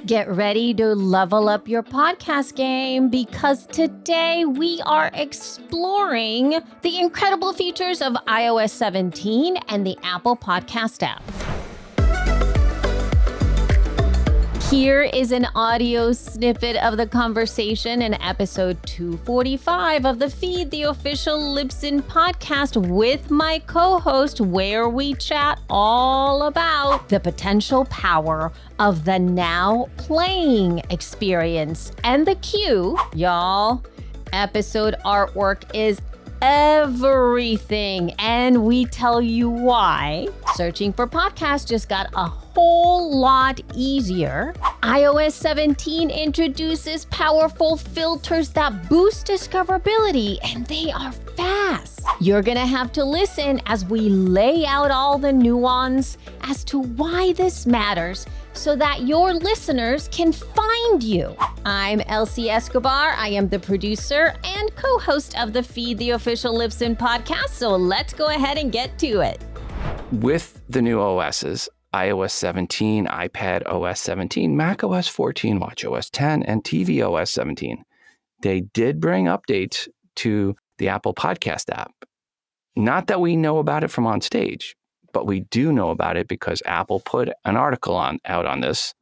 Get ready to level up your podcast game because today we are exploring the incredible features of iOS 17 and the Apple Podcast app. Here is an audio snippet of the conversation in episode 245 of the Feed, the official Libsyn podcast with my co-host, where we chat all about the potential power of the now playing experience and the queue. Y'all, episode artwork is everything, and we tell you why. Searching for podcasts just got a whole lot easier. iOS 17 introduces powerful filters that boost discoverability, and they are fast. You're gonna have to listen as we lay out all the nuance as to why this matters so that your listeners can find you. I'm Elsie Escobar. I am the producer and co-host of the Feed, the official Libsyn podcast. So let's go ahead and get to it. With the new OSs, iOS 17, iPad OS 17, Mac OS 14, Watch OS 10, and TV OS 17, they did bring updates to the Apple Podcast app. Not that we know about it from on stage, but we do know about it because Apple put an article out on this.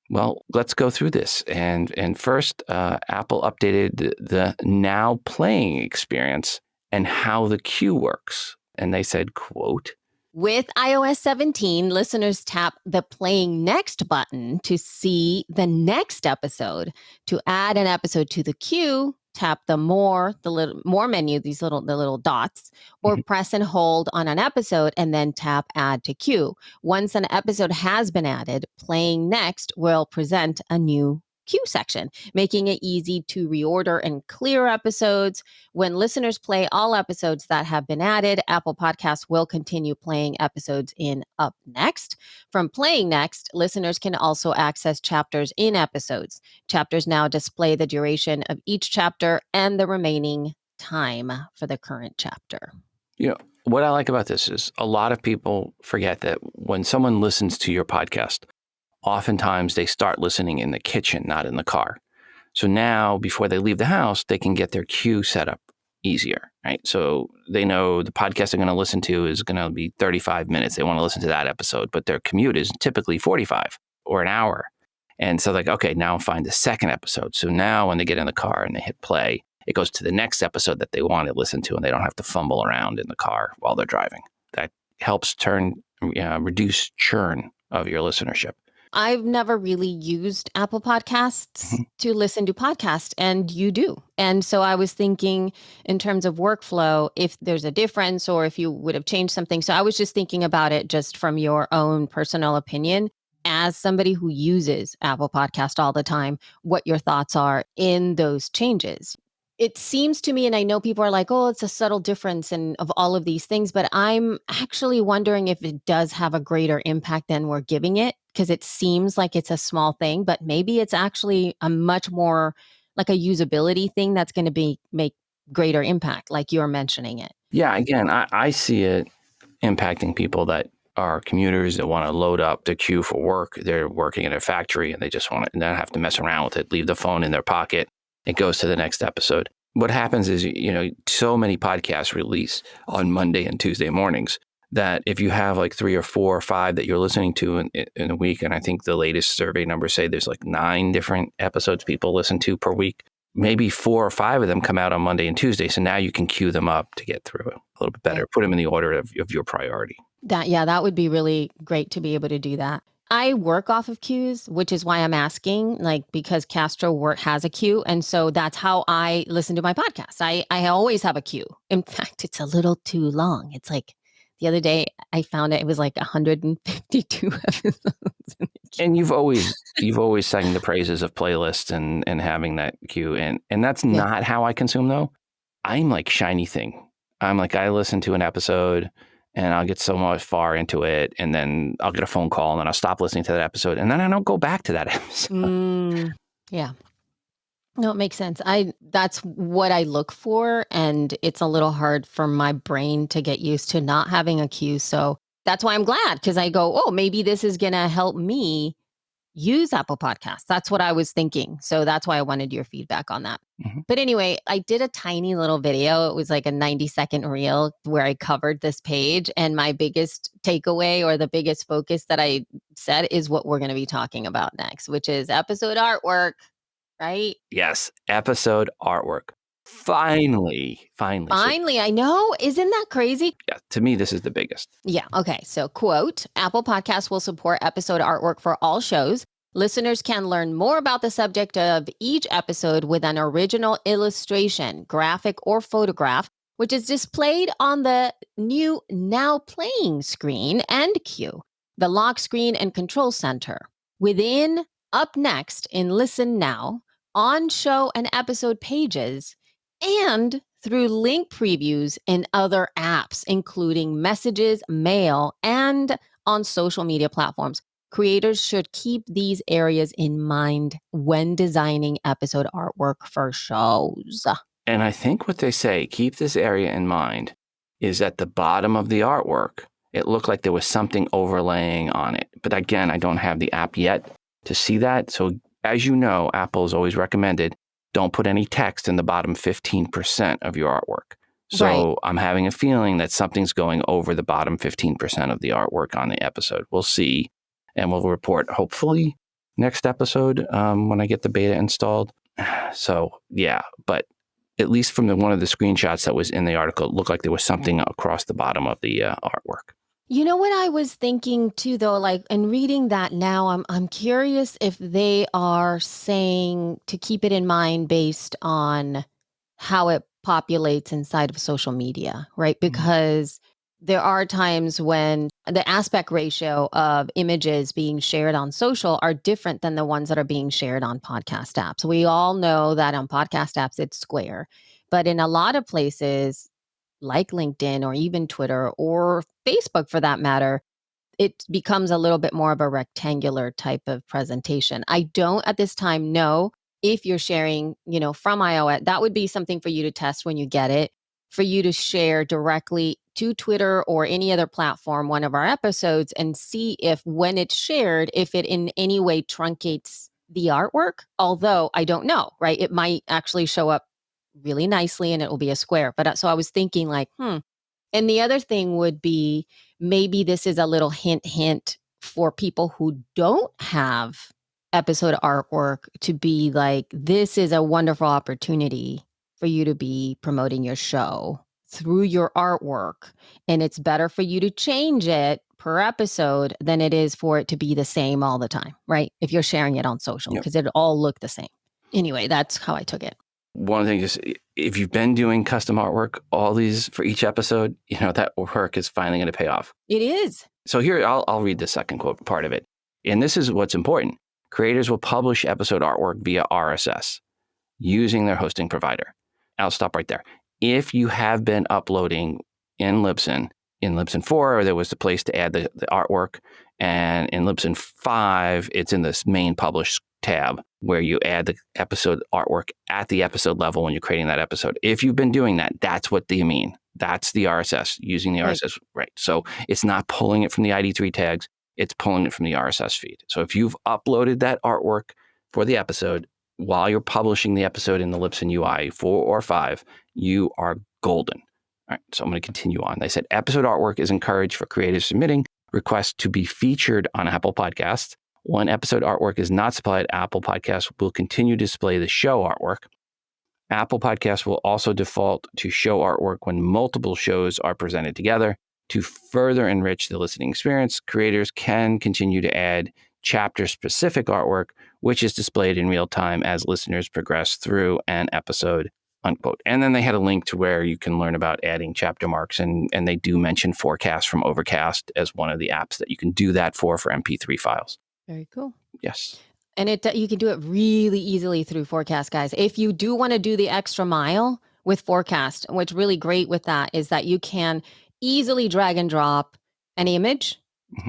Well, let's go through this. And first, Apple updated the now playing experience and how the queue works. And they said, quote, with iOS 17, listeners tap the Playing Next button to see the next episode. To add an episode to the queue, tap the more menu, the little dots, or press and hold on an episode and then tap Add to Queue. Once an episode has been added, Playing Next will present a new queue section, making it easy to reorder and clear episodes. When listeners play all episodes that have been added, Apple Podcasts will continue playing episodes in Up Next. From Playing Next, listeners can also access chapters in episodes. Chapters now display the duration of each chapter and the remaining time for the current chapter. You know, what I like about this is a lot of people forget that when someone listens to your podcast, oftentimes they start listening in the kitchen, not in the car. So now, before they leave the house, they can get their queue set up easier, right? So they know the podcast they're going to listen to is going to be 35 minutes. They want to listen to that episode, but their commute is typically 45 or an hour. And so like, okay, now find the second episode. So now when they get in the car and they hit play, it goes to the next episode that they want to listen to, and they don't have to fumble around in the car while they're driving. That helps reduce churn of your listenership. I've never really used Apple Podcasts to listen to podcasts, and you do. And so I was thinking in terms of workflow, if there's a difference or if you would have changed something. So I was just thinking about it just from your own personal opinion as somebody who uses Apple Podcast all the time, what your thoughts are in those changes. It seems to me, and I know people are like, oh, it's a subtle difference of all of these things, but I'm actually wondering if it does have a greater impact than we're giving it, because it seems like it's a small thing, but maybe it's actually a much more like a usability thing that's going to make greater impact, like you're mentioning it. Yeah, again, I see it impacting people that are commuters that want to load up the queue for work. They're working in a factory and they just want to not have to mess around with it, leave the phone in their pocket. It goes to the next episode. What happens is, so many podcasts release on Monday and Tuesday mornings that if you have like 3 or 4 or 5 that you're listening to in a week, and I think the latest survey numbers say there's like 9 different episodes people listen to per week, maybe 4 or 5 of them come out on Monday and Tuesday. So now you can queue them up to get through it a little bit better, put them in the order of your priority. That would be really great to be able to do that. I work off of queues, which is why I'm asking, because Castro has a queue. And so that's how I listen to my podcast. I always have a queue. In fact, it's a little too long. It's like the other day I found it was like 152 episodes. And you've always sang the praises of playlists and having that queue. And that's not how I consume though. I'm like shiny thing. I'm like, I listen to an episode and I'll get so much far into it, and then I'll get a phone call, and then I'll stop listening to that episode, and then I don't go back to that episode. Yeah. No, it makes sense. That's what I look for, and it's a little hard for my brain to get used to not having a queue. So that's why I'm glad, because I go, oh, maybe this is going to help me use Apple Podcasts. That's what I was thinking. So that's why I wanted your feedback on that. But anyway, I did a tiny little video. It was like a 90-second reel where I covered this page. And my biggest takeaway or the biggest focus that I said is what we're going to be talking about next, which is episode artwork, right? Yes, episode artwork. Finally. Finally, I know. Isn't that crazy? Yeah, to me, this is the biggest. Yeah. Okay. So, quote Apple Podcasts will support episode artwork for all shows. Listeners can learn more about the subject of each episode with an original illustration, graphic, or photograph, which is displayed on the new Now Playing screen and queue, the lock screen and control center. Within Up Next in Listen Now, on show and episode pages, and through link previews in other apps, including messages, mail, and on social media platforms. Creators should keep these areas in mind when designing episode artwork for shows. And I think what they say, keep this area in mind, is at the bottom of the artwork, it looked like there was something overlaying on it. But again, I don't have the app yet to see that. So as you know, Apple has always recommended, don't put any text in the bottom 15% of your artwork. So Right. I'm having a feeling that something's going over the bottom 15% of the artwork on the episode. We'll see. And we'll report hopefully next episode when I get the beta installed. So yeah, but at least from one of the screenshots that was in the article, it looked like there was something across the bottom of the artwork. You know what I was thinking too, though, like, and reading that now, I'm curious if they are saying to keep it in mind based on how it populates inside of social media, right? Because there are times when the aspect ratio of images being shared on social are different than the ones that are being shared on podcast apps. We all know that on podcast apps, it's square, but in a lot of places, like LinkedIn or even Twitter or Facebook for that matter, it becomes a little bit more of a rectangular type of presentation. I don't at this time know if you're sharing, from iOS. That would be something for you to test when you get it, for you to share directly to Twitter or any other platform one of our episodes and see if when it's shared, if it in any way truncates the artwork. Although I don't know, right? It might actually show up really nicely and it will be a square. But so I was thinking like, and the other thing would be maybe this is a little hint for people who don't have episode artwork to be like, this is a wonderful opportunity for you to be promoting your show through your artwork. And it's better for you to change it per episode than it is for it to be the same all the time, right? If you're sharing it on social, because it all look the same. Anyway, that's how I took it. One of the things is, if you've been doing custom artwork, all these for each episode, that work is finally going to pay off. It is. So here, I'll read the second quote part of it. And this is what's important. Creators will publish episode artwork via RSS using their hosting provider. I'll stop right there. If you have been uploading in Libsyn 4, there was the place to add the artwork. And in Libsyn 5, it's in this main publish tab where you add the episode artwork at the episode level when you're creating that episode. If you've been doing that, that's what they mean. That's the RSS, using the RSS. Right. So it's not pulling it from the ID3 tags. It's pulling it from the RSS feed. So if you've uploaded that artwork for the episode while you're publishing the episode in the Libsyn UI 4 or 5, you are golden. All right. So I'm going to continue on. They said episode artwork is encouraged for creators submitting requests to be featured on Apple Podcasts. When episode artwork is not supplied, Apple Podcasts will continue to display the show artwork. Apple Podcasts will also default to show artwork when multiple shows are presented together. To further enrich the listening experience, creators can continue to add chapter-specific artwork, which is displayed in real time as listeners progress through an episode, unquote. And then they had a link to where you can learn about adding chapter marks, and they do mention Forecast from Overcast as one of the apps that you can do that for MP3 files. Very cool. Yes. And you can do it really easily through Forecast, guys. If you do want to do the extra mile with Forecast, what's really great with that is that you can easily drag and drop an image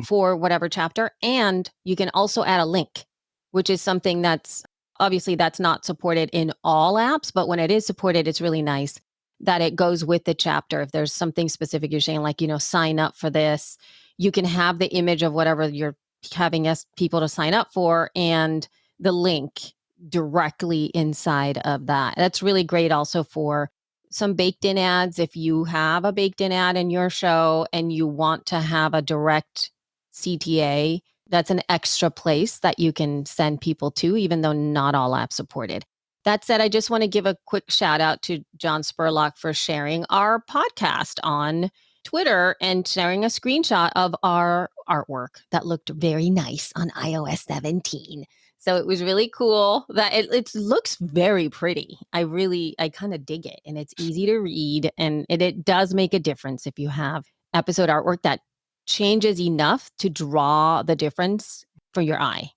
for whatever chapter, and you can also add a link, which is something that's obviously that's not supported in all apps, but when it is supported, it's really nice that it goes with the chapter. If there's something specific you're saying, like, sign up for this, you can have the image of whatever you're having people to sign up for, and the link directly inside of that. That's really great also for some baked in ads. If you have a baked in ad in your show and you want to have a direct CTA, that's an extra place that you can send people to, even though not all apps supported. That said, I just want to give a quick shout out to John Spurlock for sharing our podcast on Twitter and sharing a screenshot of our artwork that looked very nice on iOS 17. So it was really cool that it looks very pretty. I kind of dig it, and it's easy to read, and it does make a difference if you have episode artwork that changes enough to draw the difference for your eye.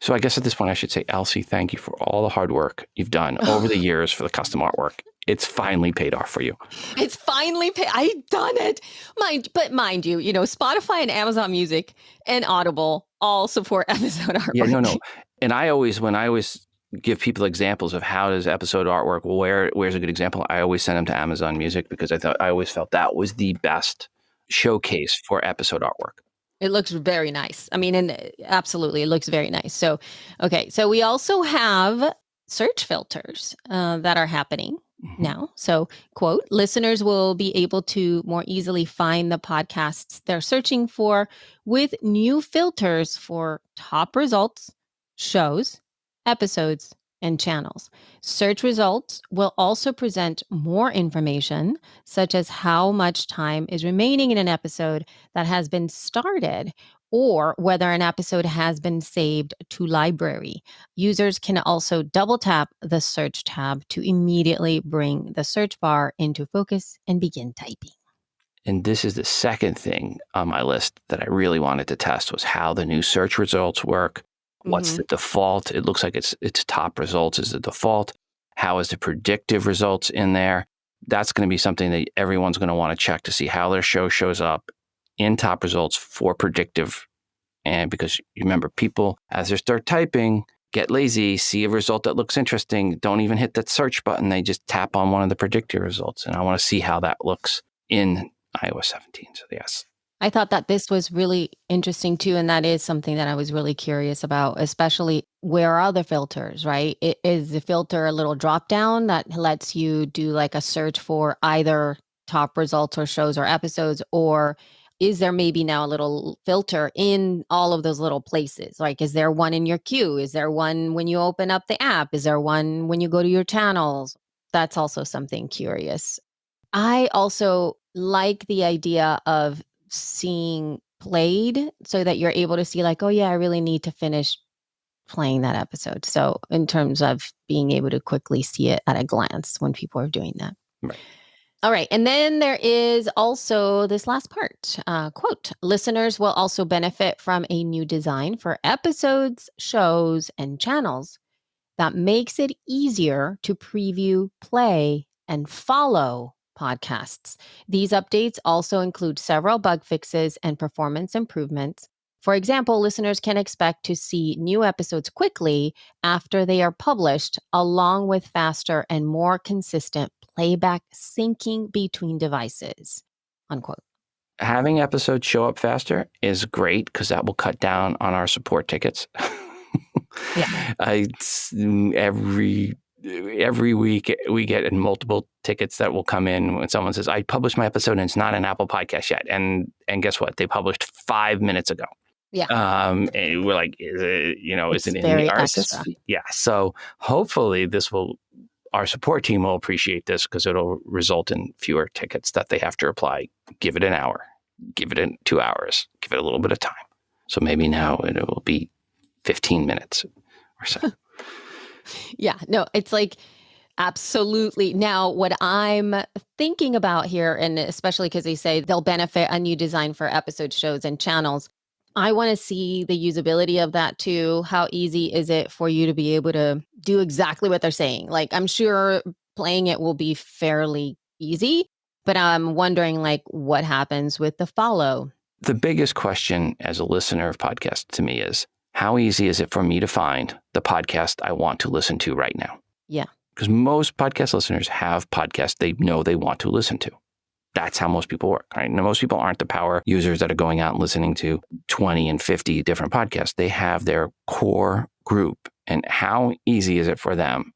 So I guess at this point I should say, Elsie, thank you for all the hard work you've done over the years for the custom artwork. It's finally paid off for you. It's finally paid. I've done it. Mind you, Spotify and Amazon Music and Audible all support episode artwork. Yeah, no. And when I always give people examples of how does episode artwork, where's a good example, I always send them to Amazon Music because I always felt that was the best showcase for episode artwork. It looks very nice. I mean, and absolutely, it looks very nice. So, okay. So we also have search filters that are happening now. So, quote, listeners will be able to more easily find the podcasts they're searching for with new filters for top results, shows, episodes, and channels. Search results will also present more information, such as how much time is remaining in an episode that has been started, or whether an episode has been saved to library. Users can also double tap the search tab to immediately bring the search bar into focus and begin typing. And this is the second thing on my list that I really wanted to test was how the new search results work. What's the default? It looks like it's top results is the default. How is the predictive results in there? That's going to be something that everyone's going to want to check to see how their show shows up in top results for predictive. And because you remember, people, as they start typing, get lazy, see a result that looks interesting, don't even hit that search button. They just tap on one of the predictive results. And I want to see how that looks in iOS 17. So yes. I thought that this was really interesting too. And that is something that I was really curious about, especially where are the filters, right? Is the filter a little drop down that lets you do like a search for either top results or shows or episodes, or is there maybe now a little filter in all of those little places? Like, is there one in your queue? Is there one when you open up the app? Is there one when you go to your channels? That's also something curious. I also like the idea of seeing played so that you're able to see like, oh yeah, I really need to finish playing that episode. So in terms of being able to quickly see it at a glance when people are doing that. Right. All right. And then there is also this last part, quote, listeners will also benefit from a new design for episodes, shows, and channels that makes it easier to preview, play, and follow podcasts. These updates also include several bug fixes and performance improvements. For example, listeners can expect to see new episodes quickly after they are published, along with faster and more consistent playback syncing between devices, unquote. Having episodes show up faster is great because that will cut down on our support tickets. Yeah. Every week we get multiple tickets that will come in when someone says, I published my episode and it's not an Apple podcast yet. And guess what? They published 5 minutes ago. Yeah. And we're like, is it in the RSS feed? Yeah. So hopefully our support team will appreciate this because it'll result in fewer tickets that they have to reply. Give it an hour, give it 2 hours, give it a little bit of time. So maybe now it will be 15 minutes or so. Yeah, no, it's like absolutely. Now, what I'm thinking about here, and especially because they say they'll benefit a new design for episode shows and channels, I want to see the usability of that too. How easy is it for you to be able to do exactly what they're saying? Like, I'm sure playing it will be fairly easy, but I'm wondering like what happens with the follow. The biggest question as a listener of podcasts to me is, how easy is it for me to find the podcast I want to listen to right now? Yeah. Because most podcast listeners have podcasts they know they want to listen to. That's how most people work, right? Now, most people aren't the power users that are going out and listening to 20 and 50 different podcasts. They have their core group. And how easy is it for them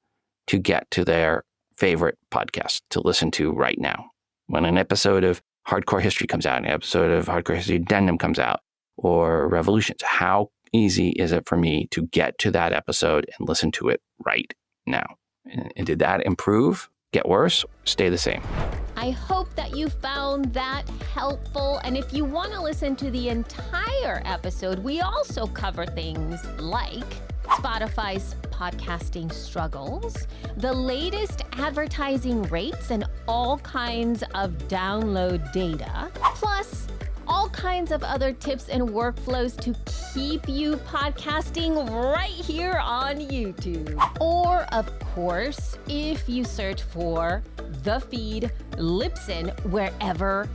to get to their favorite podcast to listen to right now? When an episode of Hardcore History comes out, an episode of Hardcore History Addendum comes out, or Revolutions, how easy is it for me to get to that episode and listen to it right now? And did that improve, get worse, stay the same? I hope that you found that helpful. And if you want to listen to the entire episode, we also cover things like Spotify's podcasting struggles, the latest advertising rates, and all kinds of download data, plus all kinds of other tips and workflows to keep you podcasting right here on YouTube. Or, of course, if you search for the feed Libsyn wherever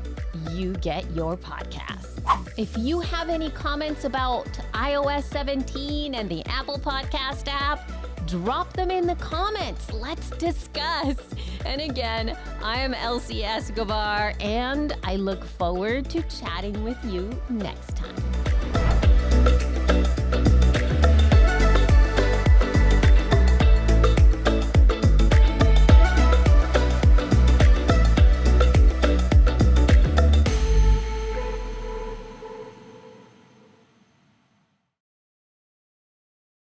you get your podcasts. If you have any comments about iOS 17 and the Apple Podcast app, drop them in the comments. Let's discuss. And again, I am Elsie Escobar, and I look forward to chatting with you next time.